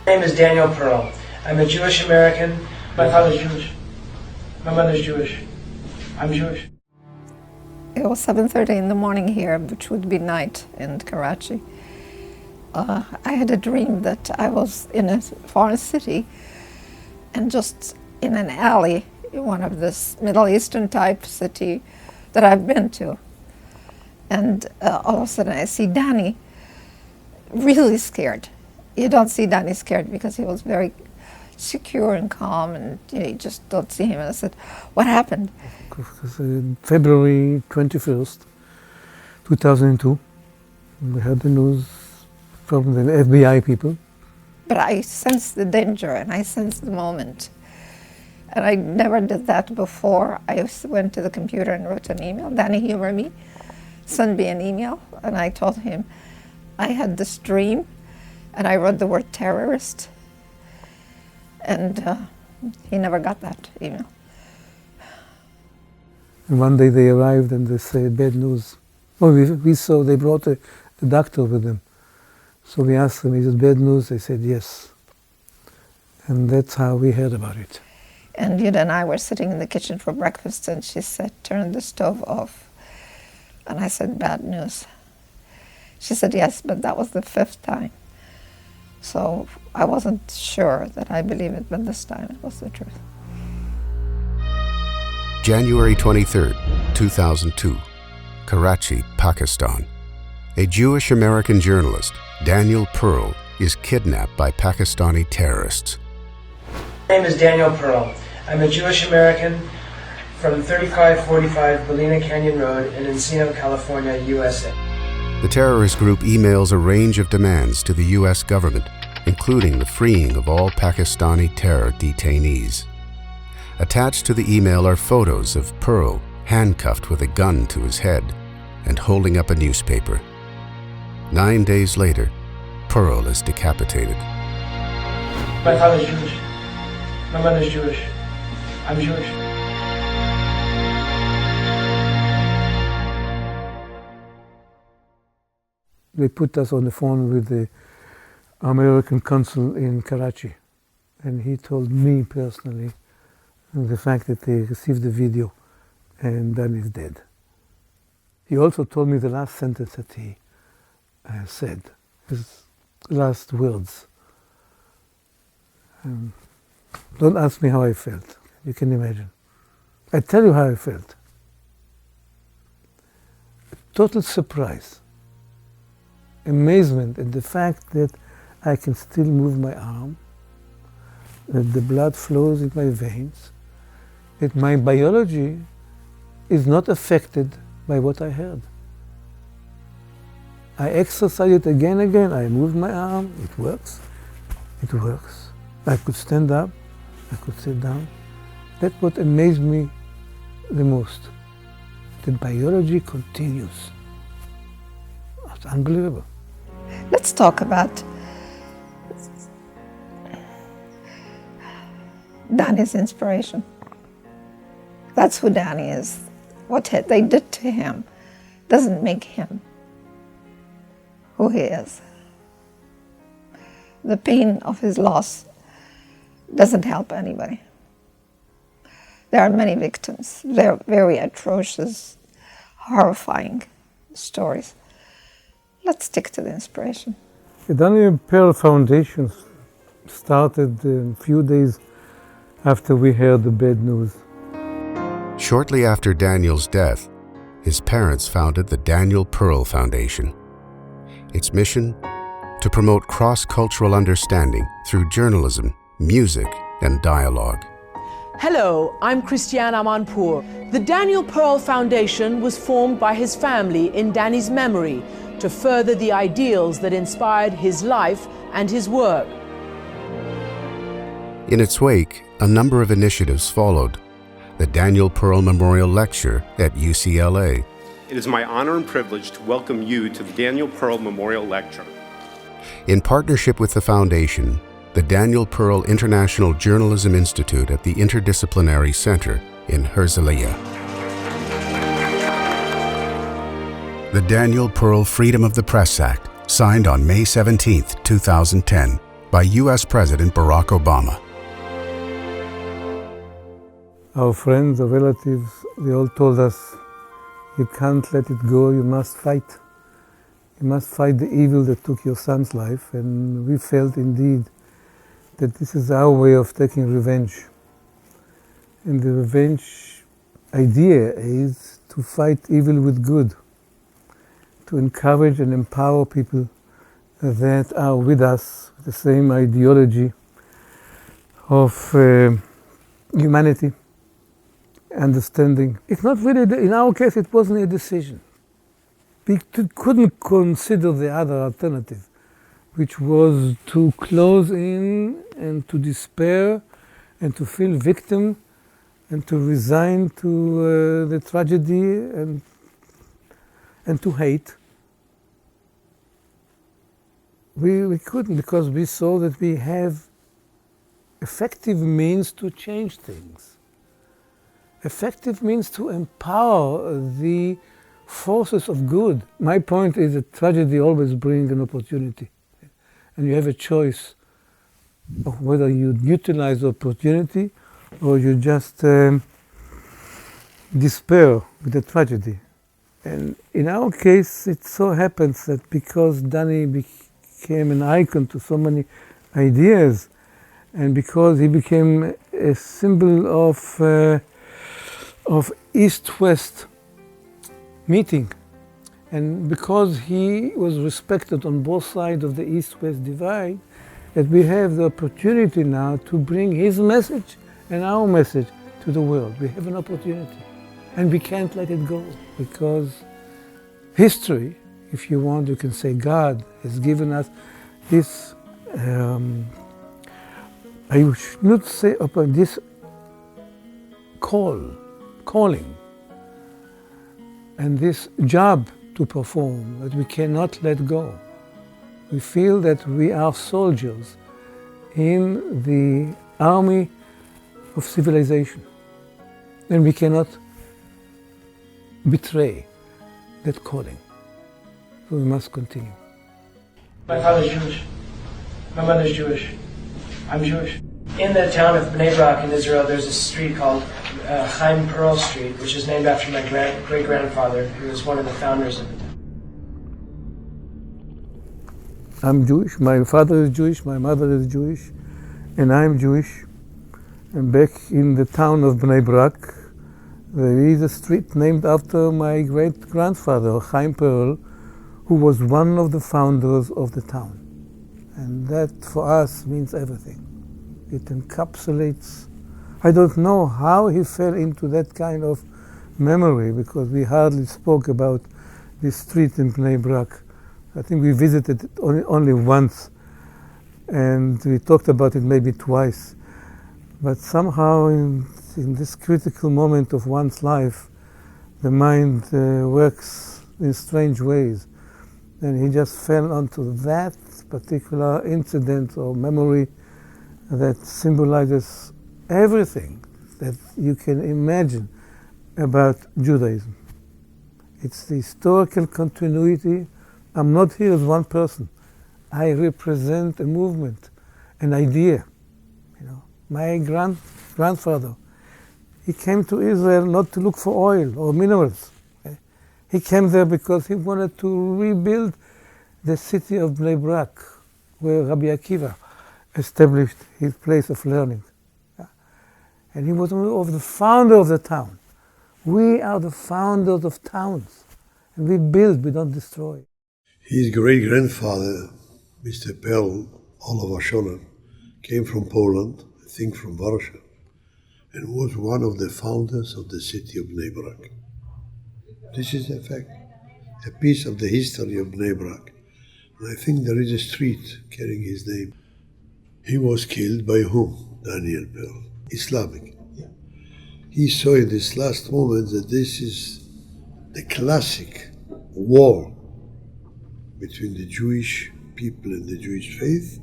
My name is Daniel Pearl. I'm a Jewish American. My father's Jewish. My mother's Jewish. I'm Jewish. It was 7:30 in the morning here, which would be night in Karachi. I had a dream that I was in a foreign city and just in an alley in one of this Middle Eastern type city that I've been to. And all of a sudden I see Danny really scared. You don't see Danny scared because he was very secure and calm, and you just don't see him. And I said, what happened? February 21st, 2002, we had the news from the FBI people. But I sensed the danger and I sensed the moment. And I never did that before. I went to the computer and wrote an email. Danny, humor me, send me an email. And I told him I had this dream, and I wrote the word terrorist. And he never got that email. And one day they arrived and they said, bad news. Oh, we saw they brought a doctor with them. So we asked them, is it bad news? They said yes. And that's how we heard about it. And Yuda and I were sitting in the kitchen for breakfast, and she said, turn the stove off. And I said, bad news. She said, yes, but that was the 5th time. So I wasn't sure that I believe it, but this time it was the truth. January 23rd, 2002, Karachi, Pakistan. A Jewish American journalist, Daniel Pearl, is kidnapped by Pakistani terrorists. My name is Daniel Pearl. I'm a Jewish American from 3545 Ballina Canyon Road in Encino, California, USA. The terrorist group emails a range of demands to the U.S. government, including the freeing of all Pakistani terror detainees. Attached to the email are photos of Pearl handcuffed with a gun to his head and holding up a newspaper. 9 days later, Pearl is decapitated. My father's Jewish. My mother's Jewish. I'm Jewish. They put us on the phone with the American consul in Karachi. And he told me personally the fact that they received the video and Dan is dead. He also told me the last sentence that he said, his last words. Don't ask me how I felt. You can imagine. I tell you how I felt. Total surprise, amazement at the fact that I can still move my arm, that the blood flows in my veins, that my biology is not affected by what I heard. I exercise it again and again. I move my arm, it works. It works. I could stand up, I could sit down. That's what amazed me the most. The biology continues. It's unbelievable. Let's talk about Danny's inspiration. That's who Danny is. What they did to him doesn't make him who he is. The pain of his loss doesn't help anybody. There are many victims. They're very atrocious, horrifying stories. Let's stick to the inspiration. The Daniel Pearl Foundation started a few days after we heard the bad news. Shortly after Daniel's death, his parents founded the Daniel Pearl Foundation. Its mission? To promote cross-cultural understanding through journalism, music, and dialogue. Hello, I'm Christiane Amanpour. The Daniel Pearl Foundation was formed by his family in Danny's memory to further the ideals that inspired his life and his work. In its wake, a number of initiatives followed. The Daniel Pearl Memorial Lecture at UCLA. It is my honor and privilege to welcome you to the Daniel Pearl Memorial Lecture. In partnership with the foundation, the Daniel Pearl International Journalism Institute at the Interdisciplinary Center in Herzliya. The Daniel Pearl Freedom of the Press Act, signed on May 17, 2010, by U.S. President Barack Obama. Our friends, our relatives, they all told us, you can't let it go, you must fight. You must fight the evil that took your son's life. And we felt indeed that this is our way of taking revenge. And the revenge idea is to fight evil with good, to encourage and empower people that are with us, with the same ideology of humanity, understanding. It's not really, in our case, it wasn't a decision. We couldn't consider the other alternative, which was to close in and to despair and to feel victim and to resign to the tragedy and to hate. We couldn't, because we saw that we have effective means to change things. Effective means to empower the forces of good. My point is that tragedy always brings an opportunity. And you have a choice of whether you utilize the opportunity or you just despair with the tragedy. And in our case, it so happens that because Danny became an icon to so many ideas, and because he became a symbol of East-West meeting, and because he was respected on both sides of the East-West divide, that we have the opportunity now to bring his message and our message to the world. We have an opportunity, and we can't let it go, because history, if you want, you can say God has given us this, I should say, upon this calling, and this job to perform that we cannot let go. We feel that we are soldiers in the army of civilization, and we cannot betray that calling. So we must continue. My father's Jewish. My mother's Jewish. I'm Jewish. In the town of Bnei Brak in Israel, there's a street called Chaim Pearl Street, which is named after my great-grandfather, who was one of the founders of it. I'm Jewish, my father is Jewish, my mother is Jewish, and I'm Jewish. And back in the town of Bnei Brak, there is a street named after my great-grandfather, Chaim Pearl, who was one of the founders of the town. And that for us means everything. It encapsulates. I don't know how he fell into that kind of memory, because we hardly spoke about this street in Bnei Brak. I think we visited it only once, and we talked about it maybe twice. But somehow in this critical moment of one's life, the mind works in strange ways. And he just fell onto that particular incident or memory that symbolizes everything that you can imagine about Judaism. It's the historical continuity. I'm not here as one person. I represent a movement, an idea. You know, my grandfather, he came to Israel not to look for oil or minerals. Okay? He came there because he wanted to rebuild the city of Bnei Brak, where Rabbi Akiva established his place of learning. And he was one of the founder of the town. We are the founders of towns, and we build, we don't destroy. His great-grandfather, Mr. Pearl, Oliver Scholler, came from Poland, I think from Warsaw, and was one of the founders of the city of Bnei Brak. This is a fact, a piece of the history of Bnei Brak. And I think there is a street carrying his name. He was killed by whom? Daniel Pearl, Islamic. Yeah. He saw in this last moment that this is the classic war between the Jewish people and the Jewish faith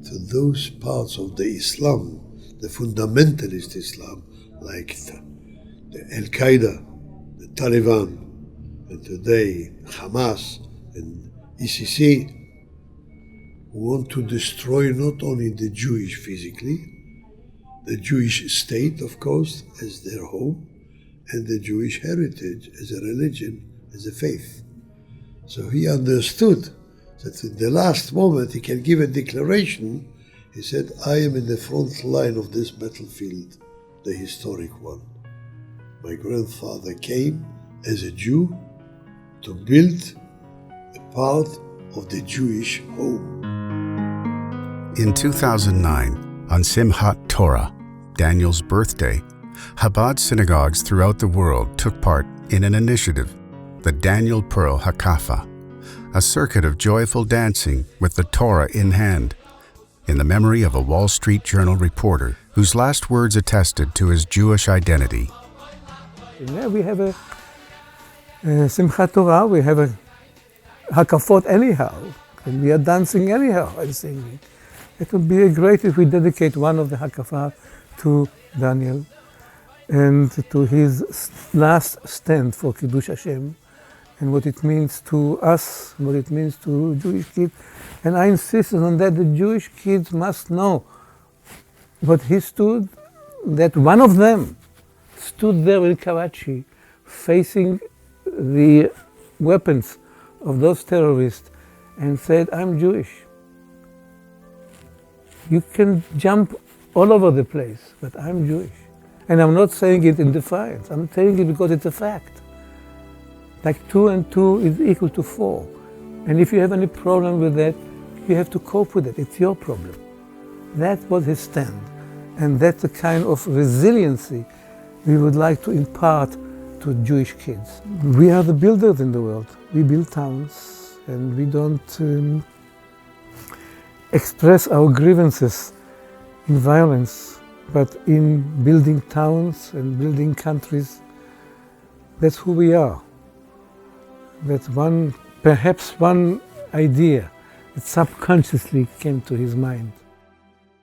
to those parts of the Islam, the fundamentalist Islam, like the Al-Qaeda, the Taliban, and today Hamas and ICC, who want to destroy not only the Jewish physically, the Jewish state, of course, as their home, and the Jewish heritage as a religion, as a faith. So he understood that in the last moment he can give a declaration. He said, I am in the front line of this battlefield, the historic one. My grandfather came as a Jew to build a part of the Jewish home. In 2009, on Simchat Torah, Daniel's birthday, Chabad synagogues throughout the world took part in an initiative, the Daniel Pearl Hakafa, a circuit of joyful dancing with the Torah in hand, in the memory of a Wall Street Journal reporter whose last words attested to his Jewish identity. Yeah, we have a Simchat Torah, we have a Hakafot anyhow, and we are dancing anyhow and singing. It would be great if we dedicate one of the Hakafa to Daniel and to his last stand for Kiddush Hashem and what it means to us, what it means to Jewish kids. And I insisted on that the Jewish kids must know what he stood, that one of them stood there in Karachi facing the weapons of those terrorists and said, I'm Jewish. You can jump all over the place, but I'm Jewish. And I'm not saying it in defiance, I'm saying it because it's a fact. Like 2 and 2 is equal to 4. And if you have any problem with that, you have to cope with it, it's your problem. That was his stand. And that's the kind of resiliency we would like to impart to Jewish kids. We are the builders in the world. We build towns and we don't express our grievances in violence, but in building towns and building countries. That's who we are. That's perhaps one idea that subconsciously came to his mind.